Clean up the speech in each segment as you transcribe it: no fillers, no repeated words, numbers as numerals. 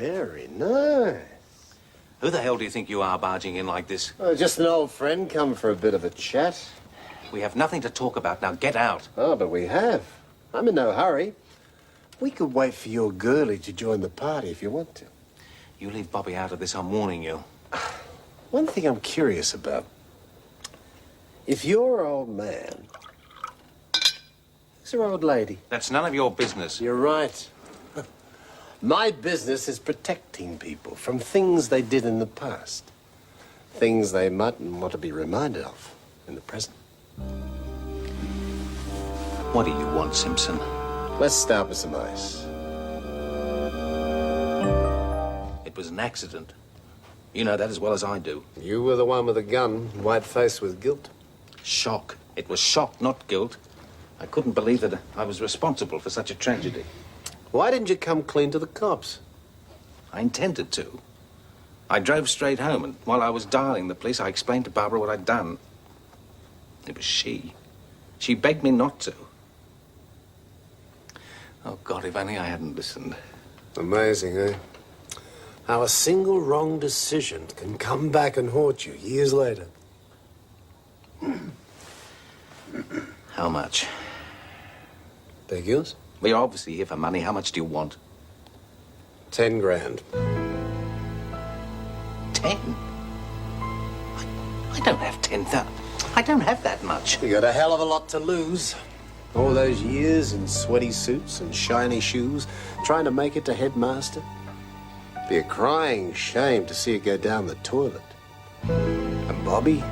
Very nice. Who the hell do you think you are barging in like this? Oh, just an old friend come for a bit of a chat. We have nothing to talk about now. Get out. Oh, but we have. I'm in no hurry. We could wait for your girlie to join the party if you want to. You leave Bobby out of this, I'm warning you. One thing I'm curious about. If your old man... Who's your old lady? That's none of your business. You're right. My business is protecting people from things they did in the past. Things they mightn't want to be reminded of in the present. What do you want, Simpson? Let's start with some ice. It was an accident. You know that as well as I do. You were the one with the gun, white-faced with guilt. Shock. It was shock, not guilt. I couldn't believe that I was responsible for such a tragedy. Why didn't you come clean to the cops? I intended to. I drove straight home, and while I was dialing the police, I explained to Barbara what I'd done. It was she. She begged me not to. Oh, God, if only I hadn't listened. Amazing, eh? How a single wrong decision can come back and haunt you years later. How much? They're yours? Well, you're obviously here for money. How much do you want? 10 grand. 10? I don't have 10,000. I don't have that much. You got a hell of a lot to lose. All those years in sweaty suits and shiny shoes, trying to make it to headmaster. Be a crying shame to see it go down the toilet. And Bobby,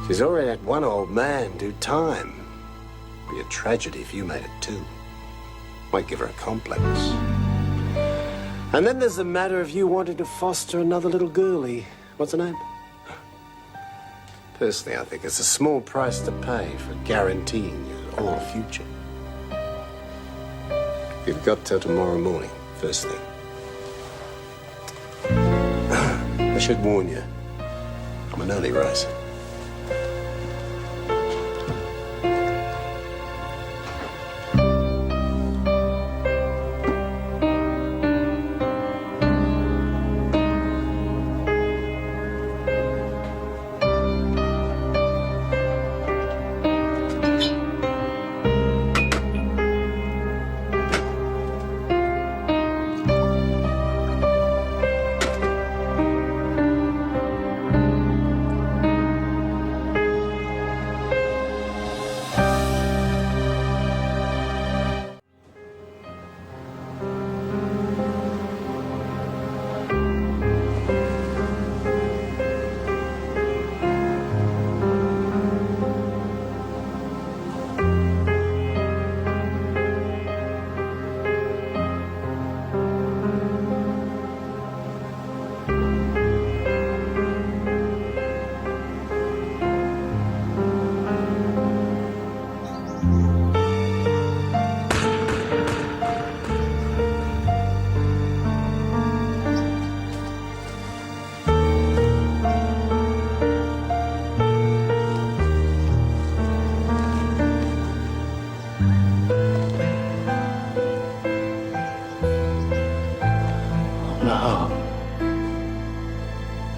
she's already had one old man do time. Be a tragedy if you made it too. Might give her a complex. And then there's the matter of you wanting to foster another little girlie. What's her name? Personally, I think it's a small price to pay for guaranteeing your all future. You've got till tomorrow morning, first thing. I should warn you, I'm an early riser.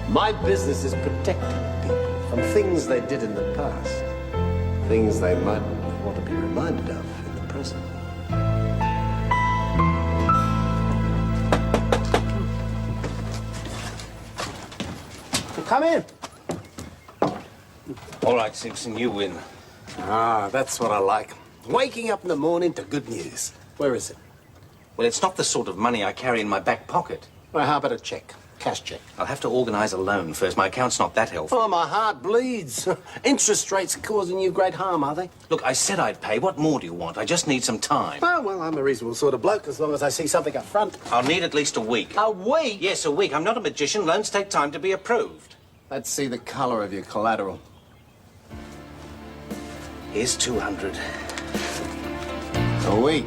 My business is protecting people from things they did in the past. Things they might want to be reminded of in the present. Come in. All right, Simpson, you win. Ah, that's what I like. Waking up in the morning to good news. Where is it? Well, it's not the sort of money I carry in my back pocket. Well, how about a check? Cash check. I'll have to organize a loan first. My account's not that healthy. Oh, my heart bleeds. Interest rates causing you great harm, are they? Look, I said I'd pay. What more do you want? I just need some time. Oh, well, I'm a reasonable sort of bloke as long as I see something up front. I'll need at least a week. A week? Yes, a week. I'm not a magician. Loans take time to be approved. Let's see the color of your collateral. Here's 200. A week.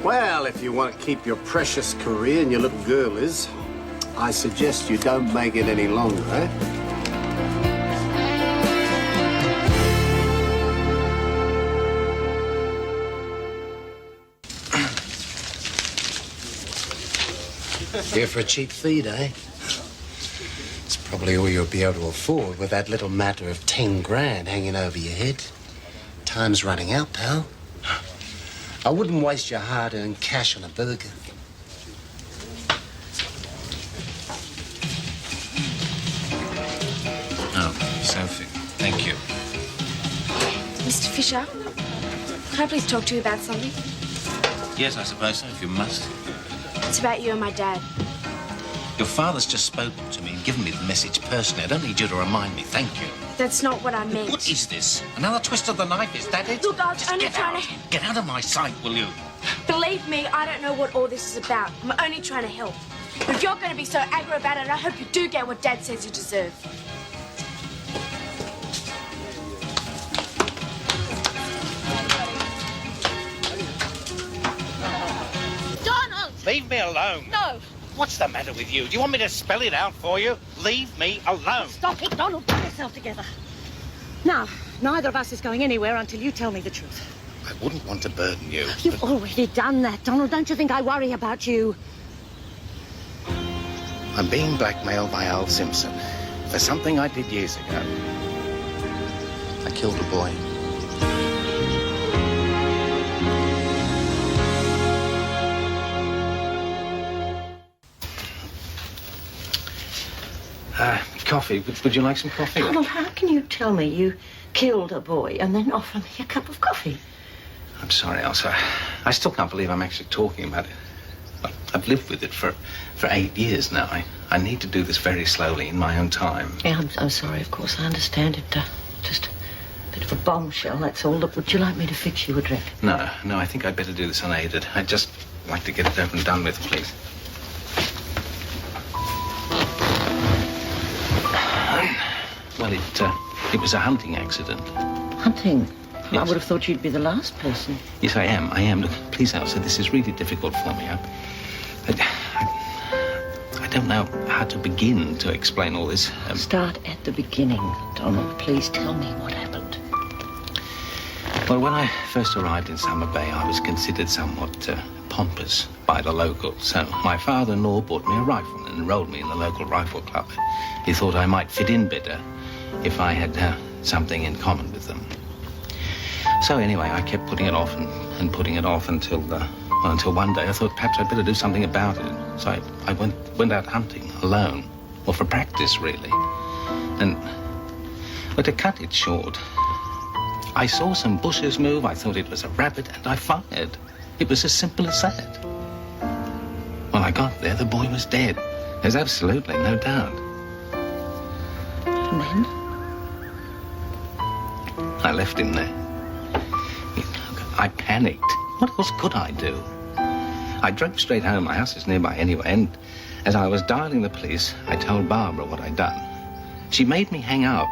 Well, if you want to keep your precious career and your little girl is, I suggest you don't make it any longer, eh? Here for a cheap feed, eh? It's probably all you'll be able to afford with that little matter of 10 grand hanging over your head. Time's running out, pal. I wouldn't waste your hard-earned cash on a burger. Oh, Sophie, thank you. Mr. Fisher, can I please talk to you about something? Yes, I suppose so, if you must. It's about you and my dad. Your father's just spoken to me and given me the message personally. I don't need you to remind me. Thank you. That's not what I meant. What is this? Another twist of the knife? Is that it? Look, I was Just only get trying out. to... Get out of my sight, will you? Believe me, I don't know what all this is about. I'm only trying to help. But if you're going to be so aggro about it, I hope you do get what Dad says you deserve. Donald! Leave me alone. No! What's the matter with you? Do you want me to spell it out for you? Leave me alone. Stop it, Donald. Pull yourself together. Now, neither of us is going anywhere until you tell me the truth. I wouldn't want to burden you. You've already done that, Donald. Don't you think I worry about you? I'm being blackmailed by old Simpson for something I did years ago. I killed a boy. Coffee. Would you like some coffee? Donald, how can you tell me you killed a boy and then offer me a cup of coffee? I'm sorry, Elsa. I still can't believe I'm actually talking about it. I've lived with it for 8 years now. I need to do this very slowly in my own time. Yeah, I'm sorry, of course. I understand it. Just a bit of a bombshell, that's all. Look, would you like me to fix you a drink? No, I think I'd better do this unaided. I'd just like to get it over and done with, please. Well, it was a hunting accident. Hunting? Yes. I would have thought you'd be the last person. Yes, I am. Look, please, Elsa, this is really difficult for me. I don't know how to begin to explain all this. Start at the beginning, Donald. Please tell me what happened. Well, when I first arrived in Summer Bay, I was considered somewhat pompous by the locals. So my father-in-law bought me a rifle and enrolled me in the local rifle club. He thought I might fit in better if I had something in common with them. So anyway, I kept putting it off and putting it off until one day I thought perhaps I'd better do something about it. So I went out hunting alone, or for practice really. But to cut it short, I saw some bushes move. I thought it was a rabbit, and I fired. It was as simple as that. When I got there, the boy was dead. There's absolutely no doubt. And then? I left him there. I panicked. What else could I do? I drove straight home. My house is nearby anyway, and as I was dialing the police, I told Barbara what I'd done. She made me hang up.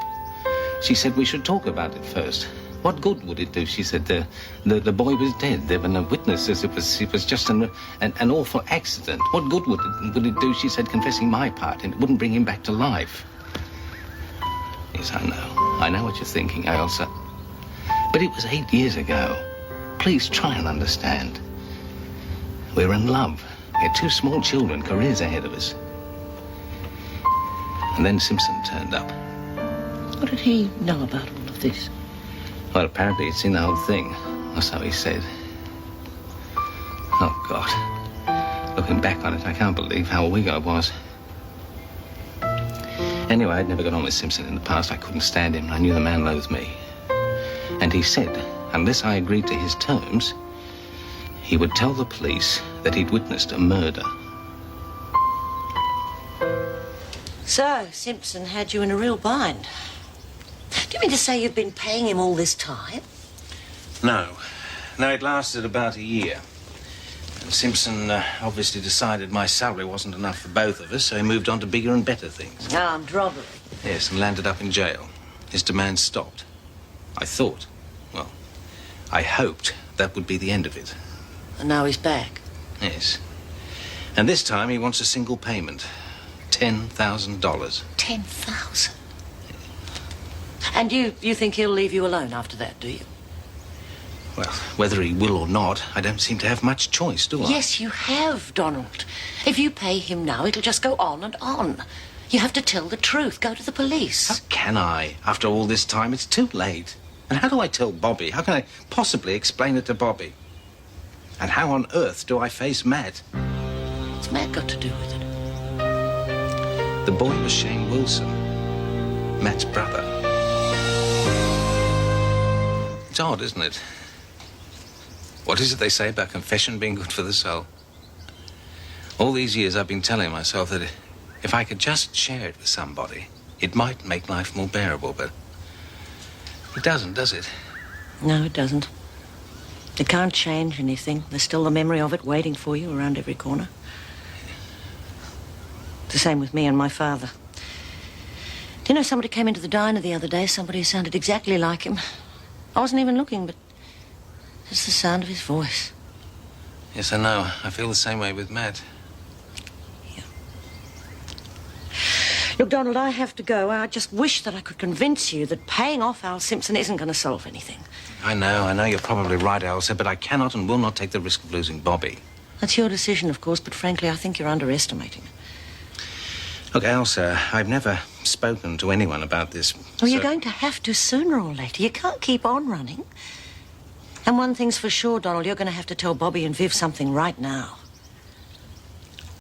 She said we should talk about it first. What good would it do? She said the boy was dead. There were no witnesses. It was just an awful accident. What good would it do? She said, confessing my part, and it wouldn't bring him back to life. Yes, I know. I know what you're thinking, Elsa. But it was 8 years ago. Please try and understand. We're in love. We had 2 small children, careers ahead of us. And then Simpson turned up. What did he know about all of this? Well, apparently he'd seen the whole thing, or so he said. Oh, God. Looking back on it, I can't believe how weak I was. Anyway, I'd never got on with Simpson in the past. I couldn't stand him, and I knew the man loathed me. And he said, unless I agreed to his terms, he would tell the police that he'd witnessed a murder. So, Simpson had you in a real bind. Do you mean to say you've been paying him all this time? No, it lasted about a year. And Simpson obviously decided my salary wasn't enough for both of us, so he moved on to bigger and better things. Armed robbery. Yes, and landed up in jail. His demands stopped. I hoped that would be the end of it. And now he's back. Yes. And this time he wants a single payment. $10,000. $10,000? And you think he'll leave you alone after that, do you? Well, whether he will or not, I don't seem to have much choice, do I? Yes, you have, Donald. If you pay him now, it'll just go on and on. You have to tell the truth. Go to the police. How can I? After all this time, it's too late. And how do I tell Bobby? How can I possibly explain it to Bobby? And how on earth do I face Matt? What's Matt got to do with it? The boy was Shane Wilson, Matt's brother. It's odd, isn't it? What is it they say about confession being good for the soul? All these years I've been telling myself that if I could just share it with somebody, it might make life more bearable, but it doesn't, does it? No, it doesn't. It can't change anything. There's still the memory of it waiting for you around every corner. It's the same with me and my father. Do you know, somebody came into the diner the other day, somebody who sounded exactly like him. I wasn't even looking, but it's the sound of his voice. Yes, I know. I feel the same way with Matt. Yeah. Look, Donald, I have to go. I just wish that I could convince you that paying off Al Simpson isn't going to solve anything. I know. You're probably right, Elsa, but I cannot and will not take the risk of losing Bobby. That's your decision, of course, but frankly, I think you're underestimating it. Look, Elsa, I've never spoken to anyone about this. Well, you're going to have to sooner or later. You can't keep on running. And one thing's for sure, Donald, you're going to have to tell Bobby and Viv something right now.